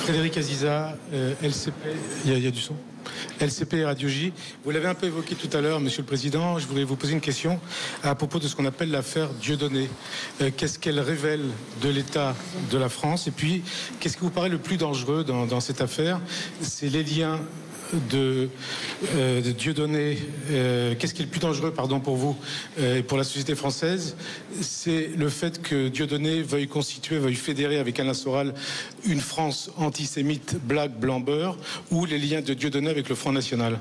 Frédéric Aziza, LCP, il y a du son. LCP et Radio J. Vous l'avez un peu évoqué tout à l'heure, Monsieur le Président. Je voulais vous poser une question à propos de ce qu'on appelle l'affaire Dieudonné. Qu'est-ce qu'elle révèle de l'état de la France? Et puis, qu'est-ce qui vous paraît le plus dangereux dans cette affaire? C'est les liens de Dieudonné. Qu'est-ce qui est le plus dangereux, pardon, pour vous et pour la société française? C'est le fait que Dieudonné veuille fédérer avec Alain Soral une France antisémite, black, blanc, beurre, ou les liens de Dieudonné avec le Front National?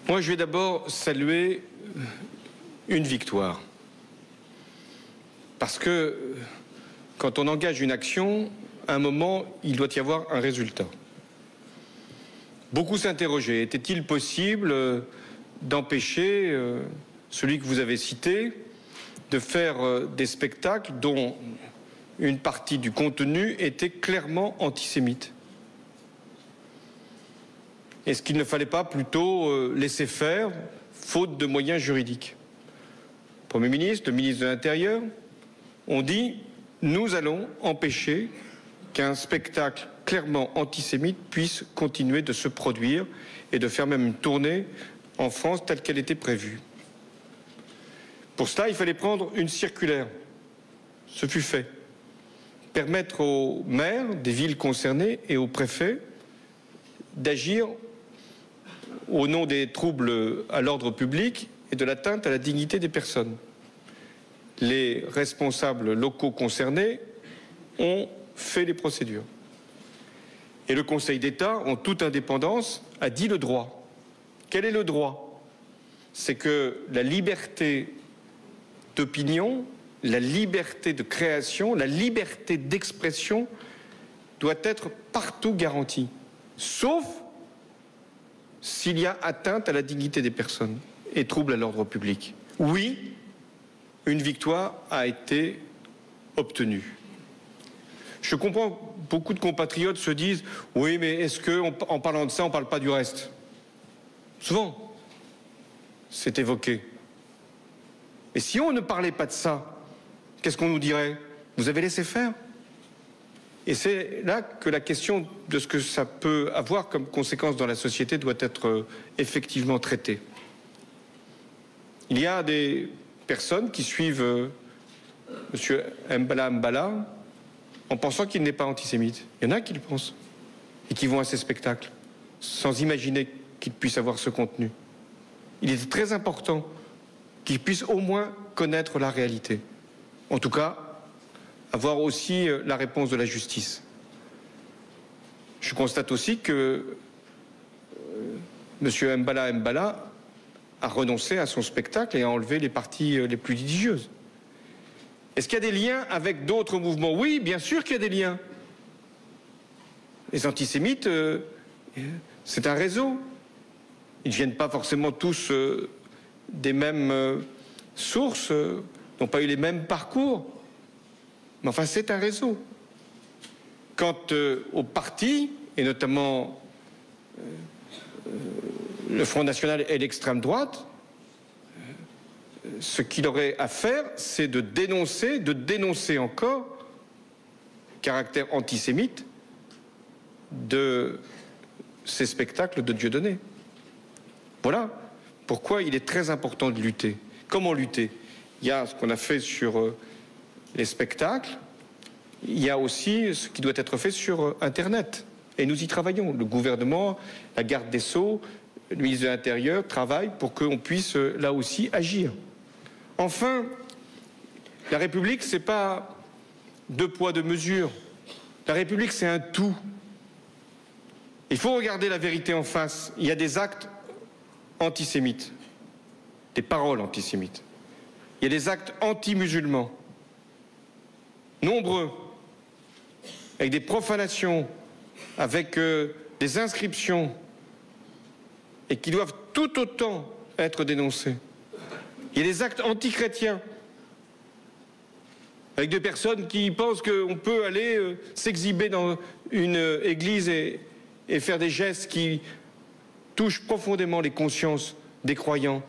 Moi, je vais d'abord saluer une victoire. Parce que quand on engage une action, à un moment, il doit y avoir un résultat. Beaucoup s'interrogeaient. Était-il possible d'empêcher celui que vous avez cité de faire des spectacles dont une partie du contenu était clairement antisémite? Est-ce qu'il ne fallait pas plutôt laisser faire, faute de moyens juridiques? Le Premier ministre, le ministre de l'Intérieur ont dit « Nous allons empêcher qu'un spectacle clairement antisémite puisse continuer de se produire et de faire même une tournée en France telle qu'elle était prévue. » Pour cela, il fallait prendre une circulaire. Ce fut fait. Permettre aux maires des villes concernées et aux préfets d'agir au nom des troubles à l'ordre public et de l'atteinte à la dignité des personnes. Les responsables locaux concernés ont fait les procédures. Et le Conseil d'État, en toute indépendance, a dit le droit. Quel est le droit? C'est que la liberté d'opinion, la liberté de création, la liberté d'expression doit être partout garantie, sauf s'il y a atteinte à la dignité des personnes et trouble à l'ordre public. Oui, une victoire a été obtenue. Je comprends, beaucoup de compatriotes se disent « Oui, mais est-ce qu'en parlant de ça, on ne parle pas du reste ?» Souvent, c'est évoqué. Et si on ne parlait pas de ça, qu'est-ce qu'on nous dirait? Vous avez laissé faire. Et c'est là que la question de ce que ça peut avoir comme conséquence dans la société doit être effectivement traitée. Il y a des personnes qui suivent M. Mbala en pensant qu'il n'est pas antisémite. Il y en a qui le pensent et qui vont à ces spectacles sans imaginer qu'il puisse avoir ce contenu. Il est très important qu'ils puissent au moins connaître la réalité. En tout cas, avoir aussi la réponse de la justice. Je constate aussi que M. Mbala a renoncé à son spectacle et a enlevé les parties les plus litigieuses. Est-ce qu'il y a des liens avec d'autres mouvements? Oui, bien sûr qu'il y a des liens. Les antisémites, c'est un réseau. Ils ne viennent pas forcément tous des mêmes sources, n'ont pas eu les mêmes parcours. Mais enfin, c'est un réseau. Quant aux partis, et notamment le Front National et l'extrême droite, ce qu'il aurait à faire, c'est de dénoncer encore le caractère antisémite de ces spectacles de Dieudonné. Voilà pourquoi il est très important de lutter. Comment lutter? Il y a ce qu'on a fait sur les spectacles, il y a aussi ce qui doit être fait sur Internet. Et nous y travaillons. Le gouvernement, la garde des Sceaux, le ministre de l'Intérieur travaillent pour qu'on puisse là aussi agir. Enfin, la République, ce n'est pas deux poids, deux mesures. La République, c'est un tout. Il faut regarder la vérité en face. Il y a des actes antisémites, des paroles antisémites. Il y a des actes anti-musulmans, nombreux, avec des profanations, avec des inscriptions, et qui doivent tout autant être dénoncés. Il y a des actes antichrétiens, avec des personnes qui pensent qu'on peut aller s'exhiber dans une église et faire des gestes qui touchent profondément les consciences des croyants.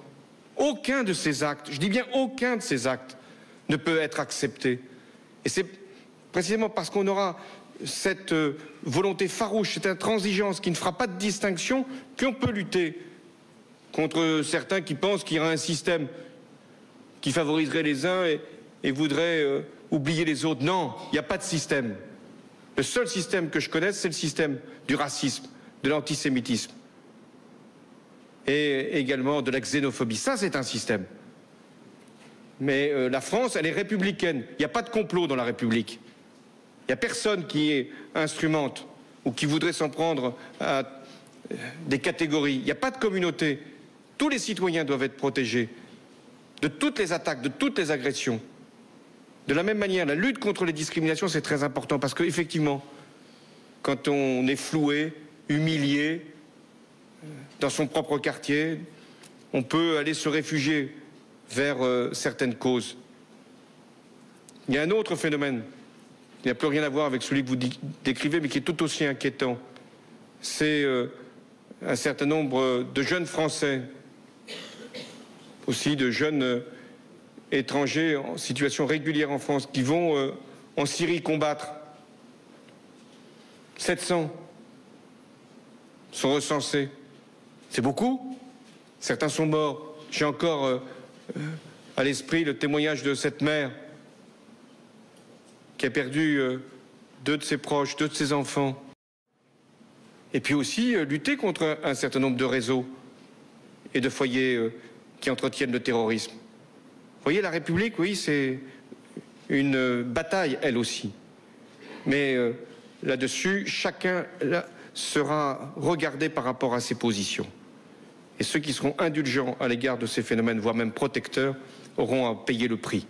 Aucun de ces actes, je dis bien aucun de ces actes, ne peut être accepté. Et c'est précisément parce qu'on aura cette volonté farouche, cette intransigeance qui ne fera pas de distinction, qu'on peut lutter contre certains qui pensent qu'il y aura un système qui favoriserait les uns et voudrait oublier les autres. Non, il n'y a pas de système. Le seul système que je connaisse, c'est le système du racisme, de l'antisémitisme et également de la xénophobie. Ça, c'est un système. Mais la France, elle est républicaine. Il n'y a pas de complot dans la République. Il n'y a personne qui est instrumente ou qui voudrait s'en prendre à des catégories. Il n'y a pas de communauté. Tous les citoyens doivent être protégés de toutes les attaques, de toutes les agressions. De la même manière, la lutte contre les discriminations, c'est très important parce qu'effectivement, quand on est floué, humilié dans son propre quartier, on peut aller se réfugier vers certaines causes. Il y a un autre phénomène qui n'a plus rien à voir avec celui que vous décrivez, mais qui est tout aussi inquiétant. C'est un certain nombre de jeunes Français, aussi de jeunes étrangers en situation régulière en France, qui vont en Syrie combattre. 700 sont recensés. C'est beaucoup. Certains sont morts. J'ai encore à l'esprit le témoignage de cette mère qui a perdu 2 de ses proches, 2 de ses enfants. Et puis aussi lutter contre un certain nombre de réseaux et de foyers qui entretiennent le terrorisme. Vous voyez, la République, oui, c'est une bataille, elle aussi. Mais là-dessus, chacun sera regardé par rapport à ses positions. Et ceux qui seront indulgents à l'égard de ces phénomènes, voire même protecteurs, auront à payer le prix.